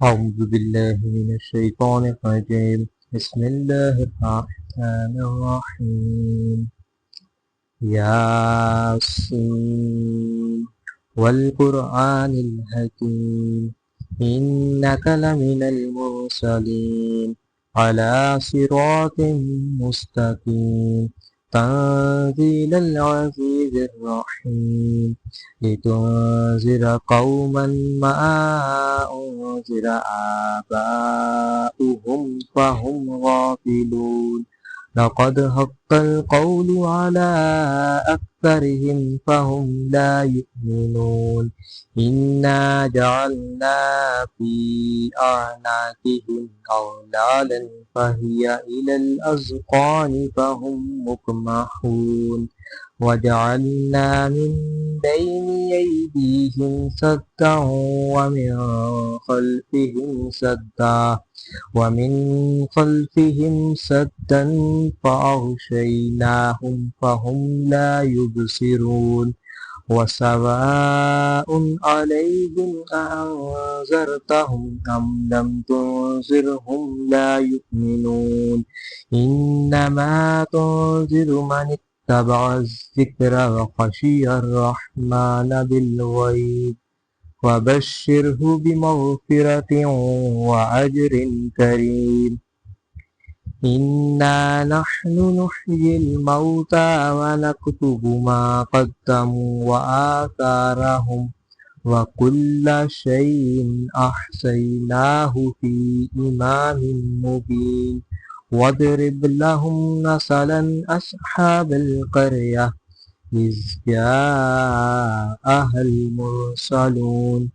أعوذ بالله من الشيطان الرجيم. بسم الله الرحمن الرحيم. ياسين والقرآن الحكيم إنك لمن المرسلين على صراط مستقيم تنزيل العزيز الرحيم لتنذر قوما ما أنذر آباؤهم فهم غافلون لقد حق القول على أكثرهم فهم لا يؤمنون إنا جعلنا في أعناقهم أغلالا فهي إلى الأذقان فهم مقمحون وجعلنا من بين أيديهم سدا ومن خلفهم سدا فأغشيناهم فهم لا يبصرون وسواء عليهم أأنذرتهم أم لم تنذرهم لا يؤمنون إنما تنذر من اتبع الذكر وخشي الرحمن بالغيب وبشره بمغفرة وأجر كريم إنا نحن نحيي الموتى ونكتب ما قدموا وآثارهم وكل شيء أحصيناه في إمام مبين واضرب لهم مثلا أصحاب القرية إذ جاءها المرسلون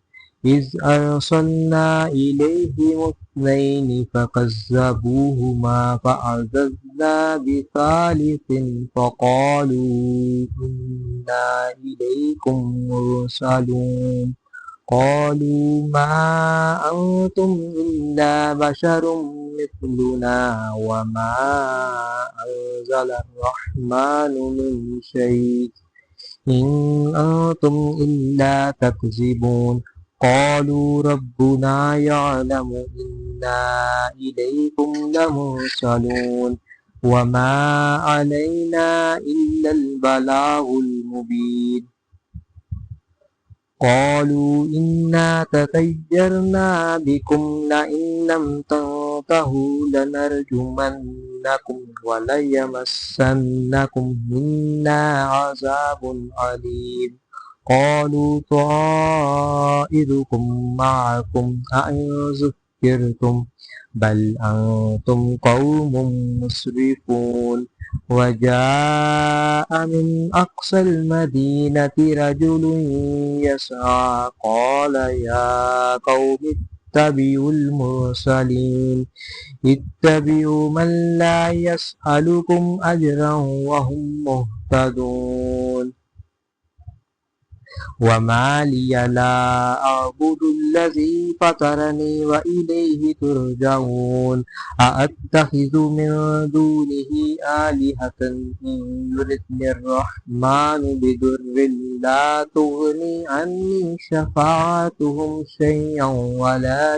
إذ أرسلنا إليهم اثنين فكذبوهما فعززنا بثالث فقالوا إنا إليكم مرسلون قالوا ما أنتم إلا بشر مثلنا وما أنزل الرحمن من شيء إن أنتم إلا تكذبون قالوا ربنا يعلم إنا إليكم لمرسلون وما علينا إلا البلاغ المبين قالوا إنا تطيرنا بكم لئن لم تنتهوا لنرجمنكم وليمسنكم منا عذاب أليم قالوا طائركم معكم أئن ذكرتم بل أنتم قوم مسرفون وجاء من أقصى المدينة رجل يسعى قال يا قوم اتبعوا المرسلين اتبعوا من لا يسألكم أجرا وهم مهتدون وما لي لا أعبد الذي فطرني وإليه ترجعون أأتخذ من دونه آلهة إن يردني الرحمن بضر لا تغني عني شفاعتهم شيئا ولا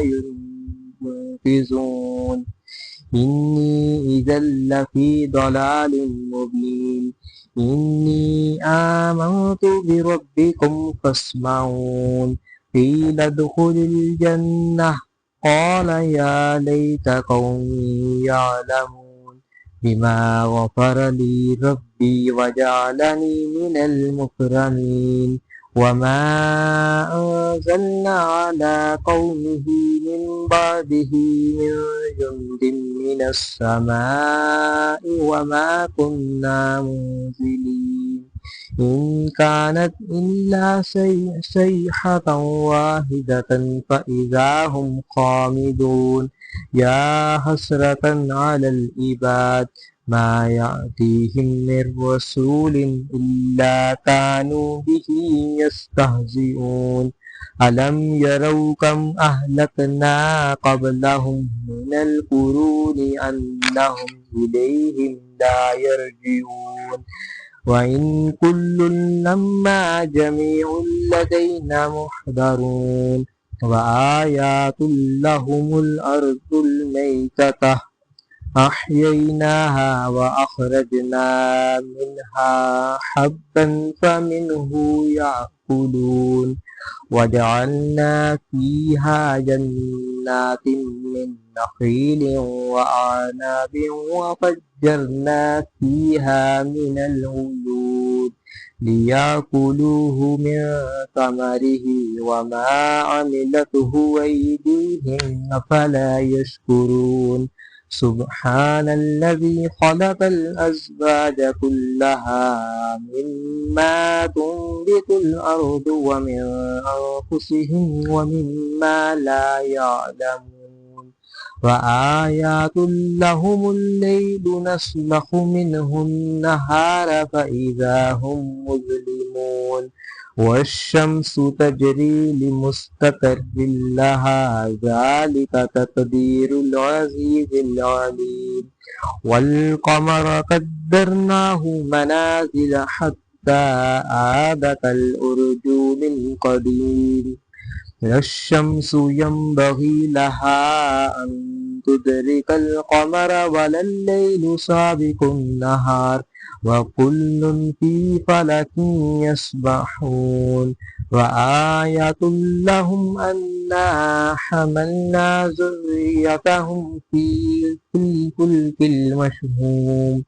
ينقذون إني إذا لفي ضلال مبين إني آمنت بربكم فاسمعون قيل ادخل الجنة قال يا ليت قومي يعلمون بما غفر لي ربي وجعلني من المكرمين وما أنزلنا على قومه من بعده من جند من السماء وما كنا منزلين إن كانت إلا صيحة واحدة فإذا هم خامدون يا حسرة على العباد ما يأتيهم من رسول إلا كانوا به يستهزئون ألم يروا كم أهلكنا قبلهم من القرون أنهم إليهم لا يرجعون وإن كل لما جميع لدينا محضرون وآيات لهم الأرض الميتة أحييناها وأخرجنا منها حبا فمنه يأكلون وجعلنا فيها جنات من نخيل وأعناب وفجرنا فيها من العيون ليأكلوه من ثمره وما عملته أيديهم أفلا يشكرون سبحان الذي خلق الأزواج كلها مما تنبت الأرض ومن أنفسهم ومما لا يعلمون وآيات لهم الليل نسلخ منه النهار فإذا هم مظلمون والشمس تجري لمستقر لها ذلك تقدير العزيز العليم والقمر قدرناه منازل حتى عاد كالأرجون القديم لا الشمس ينبغي لها أن تدرك القمر ولا الليل سابق النهار وكل في فلك يسبحون وآية لهم أنا حملنا ذريتهم في الفلك المشحون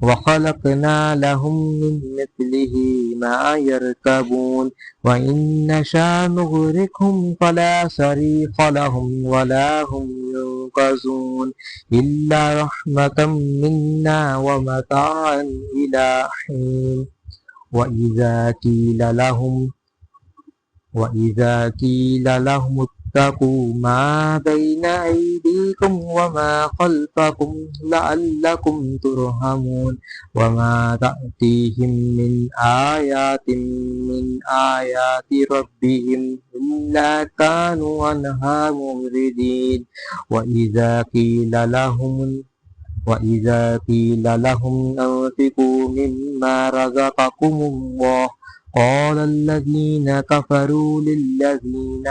وخلقنا لهم من مثله ما يركبون وإن نشأ نغرقهم فلا صريخ لهم ولا هم ينقذون إلا رحمة منا ومتاعا إلى حين وإذا قيل لهم اتقوا ما بين أيديكم وما خلفكم لعلكم ترحمون وما تأتيهم من آيات ربهم إلا كانوا عنها معرضين وإذا قيل لهم أنفقوا مما رزقكم الله قال الذين كفروا للذين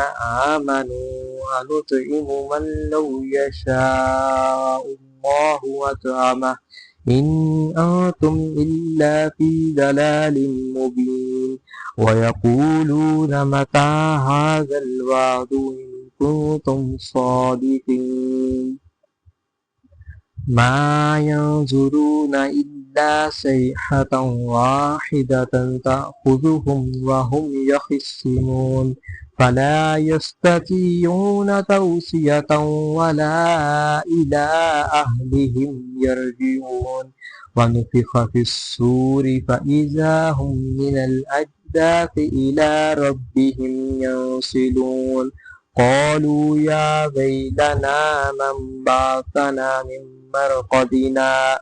آمنوا أنطعم من لو يشاء الله أطعمه إن أنتم إلا في ضلال مبين ويقولون متى هذا الوعد إن كنتم صادقين ما ينظرون إلا صيحة واحدة تأخذهم وهم يخصمون فلا يستطيعون توصية ولا إلى أهلهم يرجعون ونفخ في الصور فإذا هم من الأجداث إلى ربهم ينسلون قالوا يا ويلنا من بعثنا من مرقدنا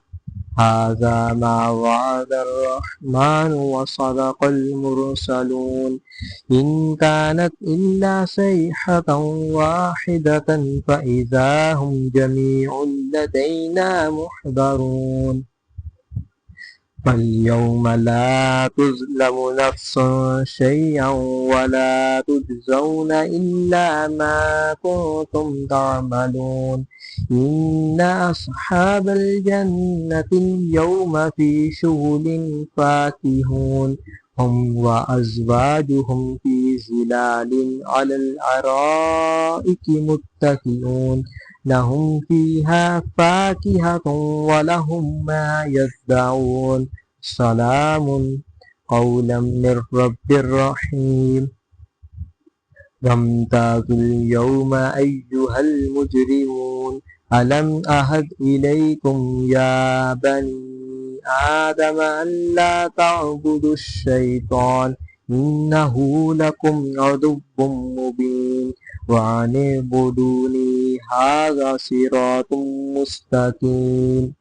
هذا ما وعد الرحمن وصدق المرسلون إن كانت إلا صيحة واحدة فإذا هم جميع لدينا محضرون فاليوم لا تظلم نفس شيئا ولا تجزون إلا ما كنتم تعملون إن أصحاب الجنة اليوم في شغل فاكهون هم وأزواجهم في ظلال على الأرائك متكئون لهم فيها فاكهة ولهم ما يدعون سلام قولا من رب رحيم وامتازوا اليوم أيها المجرمون ألم أعهد إليكم يا بني آدم أن لا تعبدوا الشيطان إنه لكم عدو مبين وأن اعبدوني هذا صراط مستقيم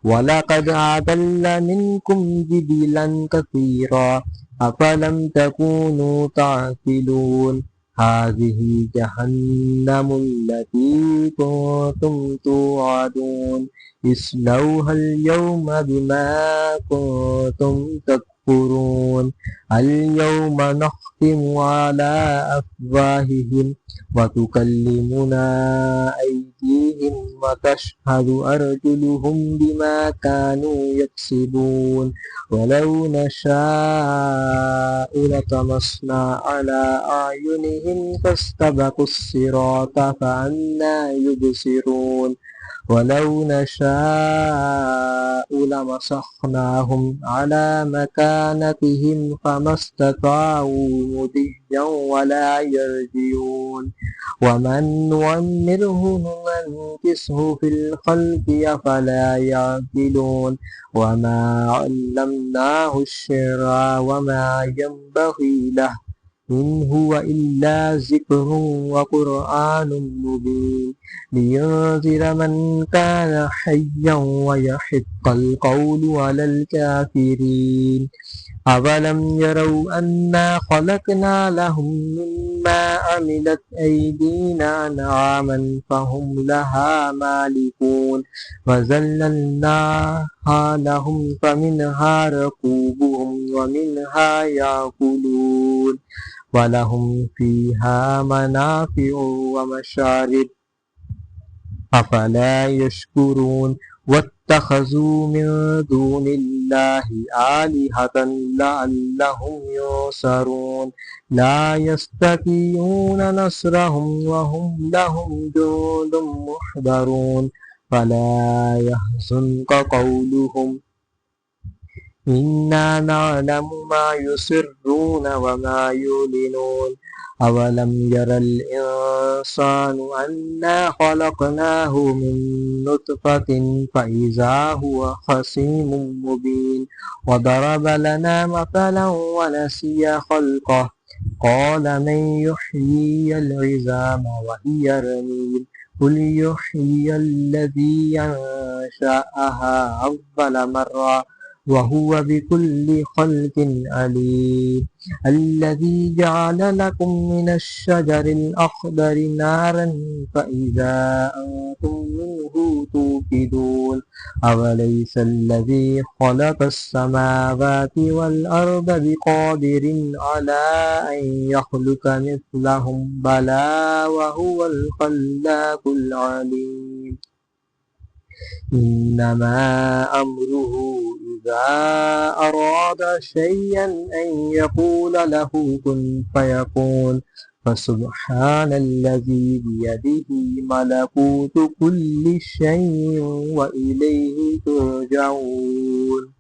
ولقد أضل منكم جبلا كثيرا أفلم تكونوا تعقلون هذه جهنم التي كنتم توعدون اصلوها اليوم بما كنتم تكفرون يكفرون اليوم نختم على أفواههم وتكلمنا أيديهم وتشهد أرجلهم بما كانوا يكسبون ولو نشاء لطمسنا على أعينهم فاستبقوا الصراط فأنى يبصرون ولو نشاء لمسخناهم على مكانتهم فما استطاعوا مضيا ولا يرجعون ومن نعمره ننكسه في الخلق أفلا يعقلون وما علمناه الشعر وما ينبغي له إن هو إلا ذكر وقرآن مبين لينذر من كان حيا ويحق القول على الكافرين أولم يروا أنا خلقنا لهم مما عملت أيدينا أنعاما فهم لها مالكون وذللناها لهم فمنها ركوبهم ومنها يأكلون ولهم فيها منافع ومشارب أفلا يشكرون واتخذوا من دون الله آلهة لعلهم ينصرون لا يستطيعون نصرهم وهم لهم جند محضرون فلا يحزنك قولهم إنا نعلم ما يسرون وما يعلنون أولم ير الإنسان أنا خلقناه من نطفة فإذا هو خصيم مبين وضرب لنا مثلا ونسي خلقه قال من يحيي العظام وهي رميم قل يحيي الذي أنشأها أول مرة وهو بكل خلق عليم الذي جعل لكم من الشجر الأخضر نارا فإذا أنتم منه توقدون أوليس الذي خلق السماوات والأرض بقادر على أن يخلق مثلهم بلى وهو الخلاق العليم إنما أمره إذا أراد شيئا أن يقول له كن فيكون فسبحان الذي بيده ملكوت كل شيء وإليه ترجعون